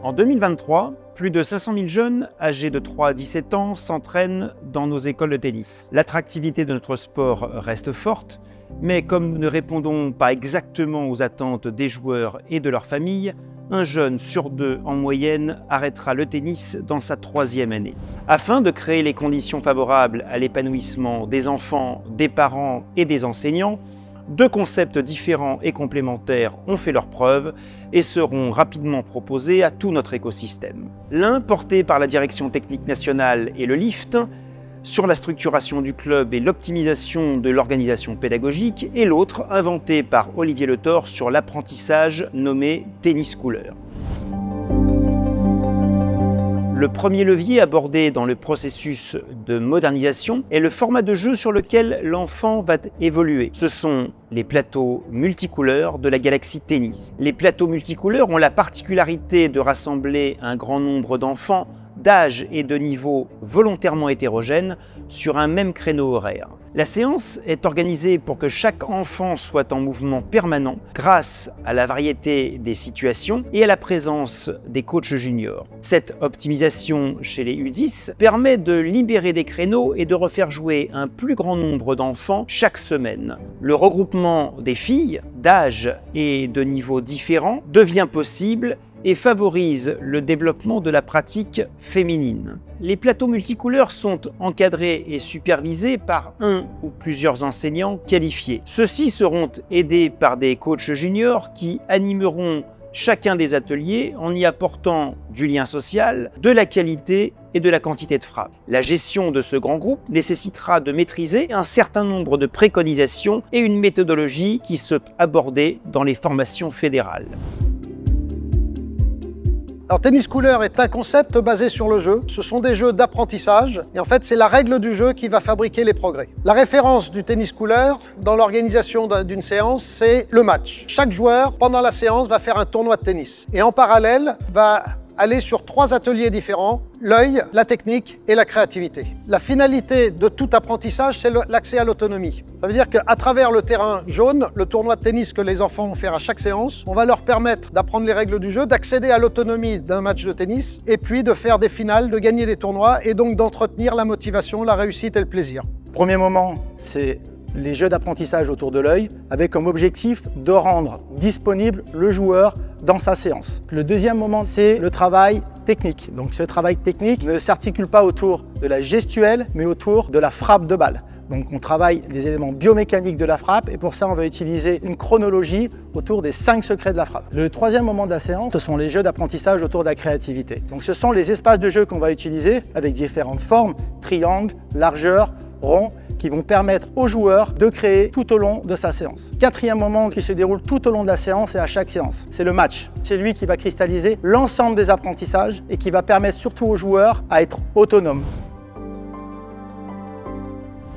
En 2023, plus de 500 000 jeunes âgés de 3 à 17 ans s'entraînent dans nos écoles de tennis. L'attractivité de notre sport reste forte, mais comme nous ne répondons pas exactement aux attentes des joueurs et de leurs familles, un jeune sur deux en moyenne arrêtera le tennis dans sa 3e année. Afin de créer les conditions favorables à l'épanouissement des enfants, des parents et des enseignants, 2 concepts différents et complémentaires ont fait leurs preuves et seront rapidement proposés à tout notre écosystème. L'un, porté par la Direction technique nationale et le LIFT, sur la structuration du club et l'optimisation de l'organisation pédagogique, et l'autre, inventé par Olivier Le Thor, sur l'apprentissage nommé Tennis Cooler. Le premier levier abordé dans le processus de modernisation est le format de jeu sur lequel l'enfant va évoluer. Ce sont les plateaux multicouleurs de la galaxie tennis. Les plateaux multicouleurs ont la particularité de rassembler un grand nombre d'enfants d'âge et de niveau volontairement hétérogènes sur un même créneau horaire. La séance est organisée pour que chaque enfant soit en mouvement permanent grâce à la variété des situations et à la présence des coachs juniors. Cette optimisation chez les U10 permet de libérer des créneaux et de refaire jouer un plus grand nombre d'enfants chaque semaine. Le regroupement des filles d'âge et de niveaux différents devient possible et favorise le développement de la pratique féminine. Les plateaux multicouleurs sont encadrés et supervisés par un ou plusieurs enseignants qualifiés. Ceux-ci seront aidés par des coachs juniors qui animeront chacun des ateliers en y apportant du lien social, de la qualité et de la quantité de frappes. La gestion de ce grand groupe nécessitera de maîtriser un certain nombre de préconisations et une méthodologie qui sont abordées dans les formations fédérales. Alors, Tennis Cooler est un concept basé sur le jeu. Ce sont des jeux d'apprentissage et en fait, c'est la règle du jeu qui va fabriquer les progrès. La référence du Tennis Cooler dans l'organisation d'une séance, c'est le match. Chaque joueur, pendant la séance, va faire un tournoi de tennis et en parallèle, va aller sur 3 ateliers différents, l'œil, la technique et la créativité. La finalité de tout apprentissage, c'est l'accès à l'autonomie. Ça veut dire qu'à travers le terrain jaune, le tournoi de tennis que les enfants vont faire à chaque séance, on va leur permettre d'apprendre les règles du jeu, d'accéder à l'autonomie d'un match de tennis et puis de faire des finales, de gagner des tournois et donc d'entretenir la motivation, la réussite et le plaisir. Premier moment, c'est les jeux d'apprentissage autour de l'œil, avec comme objectif de rendre disponible le joueur dans sa séance. Le deuxième moment, c'est le travail technique. Donc ce travail technique ne s'articule pas autour de la gestuelle, mais autour de la frappe de balle. Donc on travaille les éléments biomécaniques de la frappe et pour ça on va utiliser une chronologie autour des 5 secrets de la frappe. Le troisième moment de la séance, ce sont les jeux d'apprentissage autour de la créativité. Donc ce sont les espaces de jeu qu'on va utiliser avec différentes formes, triangles, largeur, rond, qui vont permettre aux joueurs de créer tout au long de sa séance. Quatrième moment qui se déroule tout au long de la séance et à chaque séance, c'est le match. C'est lui qui va cristalliser l'ensemble des apprentissages et qui va permettre surtout aux joueurs à être autonomes.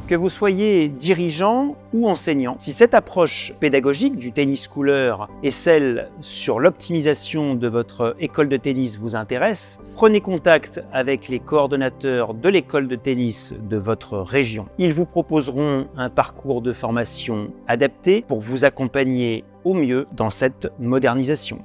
Que vous soyez dirigeant ou enseignant, si cette approche pédagogique du tennis cooler et celle sur l'optimisation de votre école de tennis vous intéresse, prenez contact avec les coordonnateurs de l'école de tennis de votre région. Ils vous proposeront un parcours de formation adapté pour vous accompagner au mieux dans cette modernisation.